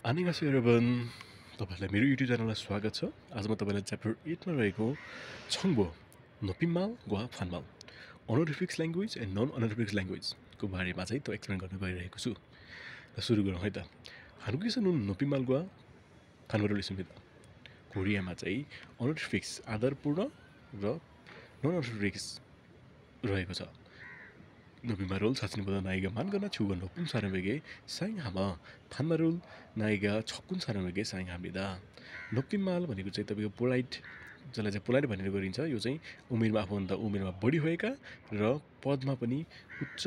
안녕하세요 여러분. तपाईँलाई मेरो युट्युब च्यानलमा स्वागत छ। आज म तपाईँलाई च्याप्टर 8 मा रहेको छङ्बो नोपिमाल वा फानमाल अनोरिफिक्स language and non honorific language को बारेमा चाहिँ त एक्सप्लेन गर्न गइरहेको छु। र सुरु गरौँ है त। 한국에서는 노피말과 반말을 있습니다. कोरियामा चाहिँ अनोरिफिक्स आदरपूर्ण र नन अनोरिफिक्स रहेको छ. 노피말을 자신보다 나이가 많거나 적은 높은 사람에게 사용하며 반말을 나이가 적은 사람에게 사용합니다. 노피말 भनेको चाहिँ तपाईको पोलाइट, जसलाई चाहिँ पोलाइट भनेर गरिन्छ. यो चाहिँ उमेरमा आफूभन्दा उमेरमा बढी भएका र पदमा पनि उच्च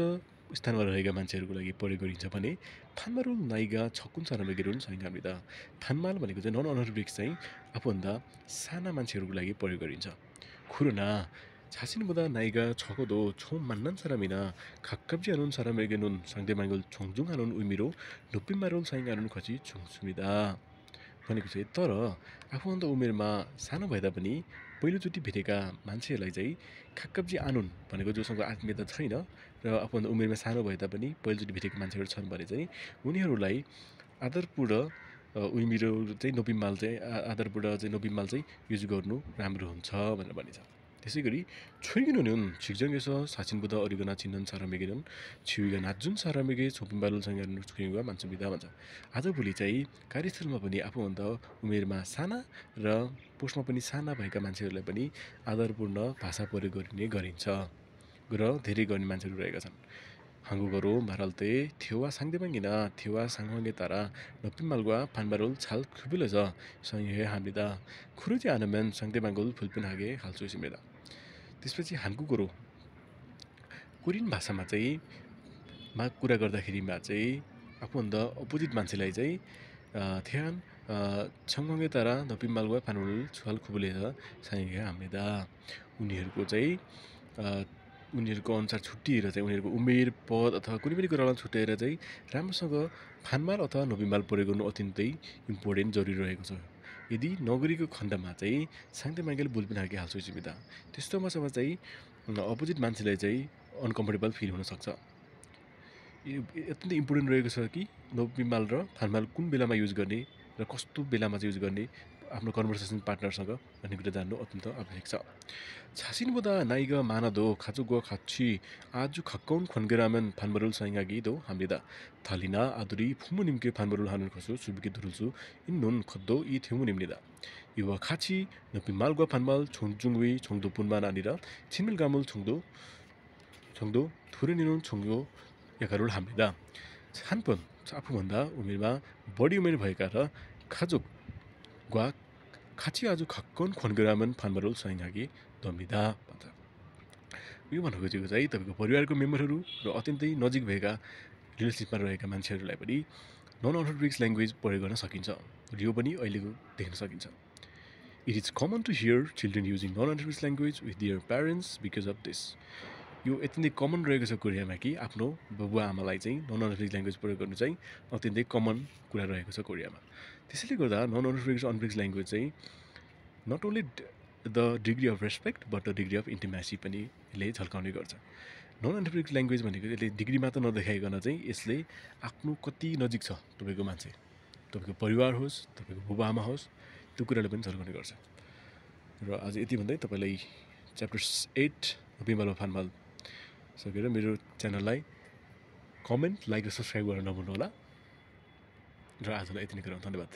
स्थानमा रहेका मान्छेहरूको लागि प्रयोग गरिन्छ भने फानमारुल नाइगा छकुन 사람에게를 사용합니다. फानमाल भनेको चाहिँ नन अनोरिफिक्स चाहिँ आफूभन्दा साना मान्छेहरूको लागि प्रयोग गरिन्छ. 그러나 자신보다 나이가 적어도 처음 만난 사람이나 가깝지 않은 사람에게는 상대방을 존중하는 의미로 높임말을 사용하는 것이 좋습니다. भनेको चाहिँ तर आफूभन्दा उमेरमा सानो भए तापनि पहिलोचोटि भेटेका मान्छेहरूलाई चाहिँ काक्काब्जी आनुन भनेको जोसँग आत्मीयता छैन र आफूभन्दा उमेरमा सानो भए तापनि पहिलोचोटि भेटेका मान्छेहरू छन् भने चाहिँ उनीहरूलाई आदरपूर्ण उमेर चाहिँ नोपिमाल चाहिँ आदरपूर्ण चाहिँ नोपिमाल चाहिँ युज गर्नु राम्रो हुन्छ भनेर भनिन्छ. त्यसैगरी 최근에는 직장에서 자신보다 어리거나 지난 사람에게는 지위가 낮은 사람에게 높임말을 사용하는 경우가 많습니다. भन्छ. आजभोलि चाहिँ कार्यस्थलमा पनि आफूभन्दा उमेरमा साना र पोस्टमा पनि साना भएका मान्छेहरूलाई पनि आदरपूर्ण भाषा प्रयोग गरिने गरिन्छ र धेरै गर्ने मान्छेहरू रहेका छन्. 한국어로 말할 때 대화 상대방이나 대화 상황에 따라 높임말과 반말을 잘 구별해서 사용해야 합니다. 그러지 않으면 상대방을 불편하게 할 수 있습니다. त्यसपछि 한국어로 कोरियन भाषामा चाहिँ कुरा गर्दाखेरिमा चाहिँ आफूभन्दा अपोजिट मान्छेलाई चाहिँ ध्यान 상황에 따라 높임말과 반말을 잘 구별해서 사용해야 합니다. उनीहरूको चाहिँ उनीहरूको अनुसार छुट्टिएर चाहिँ उनीहरूको उमेर पद अथवा कुनै पनि कुरालाई छुट्याएर चाहिँ राम्रोसँग फानमाल अथवा नोपिमाल प्रयोग गर्नु अत्यन्तै इम्पोर्टेन्ट जरुरी रहेको छ. यदि नगरीको खण्डमा चाहिँ 상대방을 불편하게 할 수 있습니다. त्यस्तोमा चाहिँ अपोजिट मान्छेलाई चाहिँ अनकम्फर्टेबल फिल हुन सक्छ. यो अत्यन्तै इम्पोर्टेन्ट रहेको छ कि नोपिमाल र फानमाल कुन बेलामा युज गर्ने र कस्तो बेलामा चाहिँ युज गर्ने आफ्नो कन्भर्सेसन पार्टनरसँग भन्ने कुरा जान्नु अत्यन्त आवश्यक छ. 자신보다 나이가 많아도 가족과 같이 아주 가까운 관계라면 반말을 사용하기도 합니다. 달리나 아들이 부모님께 반말을 하는 것을 쉽게 들을 수 있는 것도 이 때문입니다. 이와 같이 높임말과 반말 존중의 정도뿐만 아니라 친밀감을 정도 드러내는 중요 역할을 합니다. 한번 아프면다 우밀마 버리 우밀 भएका 가족과 같이 아주 가까운 관계라면 반말을 사용하기 됩니다. यो भनेको चाहिँ तपाईको परिवारको मेम्बरहरू र अत्यन्तै नजिक भएका रिलेसनशिपमा रहेका मान्छेहरूलाई पनि नन अनोरिफिक्स ल्याङ्ग्वेज प्रयोग गर्न सकिन्छ. यो पनि अहिलेको देख्न सकिन्छ. It is common to hear children using non-Anthropic language with their parents because of this. यो अत्यन्तै कमन रहेको छ कोरियामा कि आफ्नो बुबा आमालाई चाहिँ नन अनोरिफिक्स ल्याङ्ग्वेज प्रयोग गर्नु चाहिँ अत्यन्तै कमन कुरा रहेको छ कोरियामा. त्यसैले गर्दा नन अनोरिफिक्स ल्याङ्ग्वेज चाहिँ not only the degree of respect but the degree of intimacy पनि यसले झल्काउने गर्छ. नन अनोरिफिक्स ल्याङ्ग्वेज भनेको यसले डिग्री मात्र नदेखाइकन चाहिँ यसले आफ्नो कति नजिक छ तपाईँको मान्छे, तपाईँको परिवार होस्, तपाईँको बुबा आमा होस्, त्यो कुराले पनि झल्काउने गर्छ. र आज यति भन्दै तपाईँलाई च्याप्टर 8 नोपिमाल वा फानमाल सकेर मेरो च्यानललाई कमेन्ट, लाइक र सब्सक्राइब गर्न नभुल्नु होला. र आजलाई यति नै गरौँ. धन्यवाद.